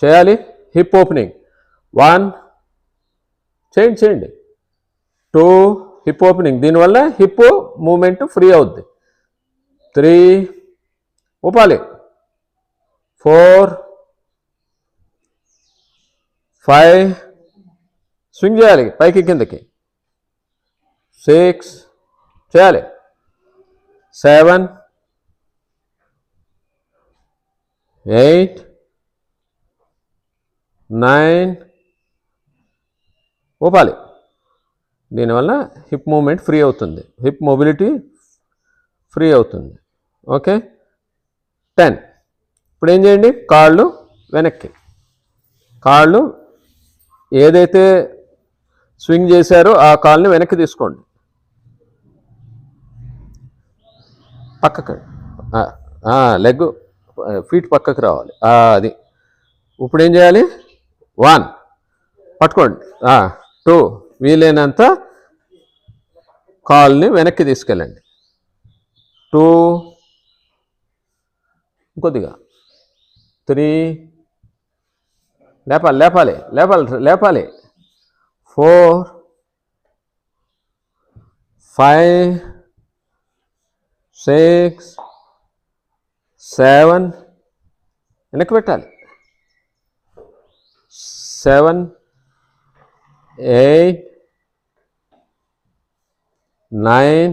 చేయాలి. Hip opening 1 చేయండి 2 hip opening, దీనివల్ల హిప్ మూమెంట్ ఫ్రీ అవుద్ది. 3 ఊపాలి. 4 5 స్వింగ్ చేయాలి పైకి కిందకి. 6 చేయాలి. 7 8 9 ఊపాలి. దీనివల్ల హిప్ మూమెంట్ ఫ్రీ అవుతుంది, హిప్ మొబిలిటీ ఫ్రీ అవుతుంది. ఓకే. 10. ఇప్పుడు ఏం చేయండి, కాళ్ళు వెనక్కి, కాళ్ళు ఏదైతే స్వింగ్ చేశారో ఆ కాళ్ళని వెనక్కి తీసుకోండి, పక్కకి లెగ్ ఫీట్ పక్కకి రావాలి. అది. ఇప్పుడు ఏం చేయాలి, 1 పట్టుకోండి, 2 వీలైనంత కాల్ని వెనక్కి తీసుకెళ్ళండి, 2 కొద్దిగా, 3 లేపాలి, 4 5 6 7 వెనక్కి పెట్టాలి, 7 8 9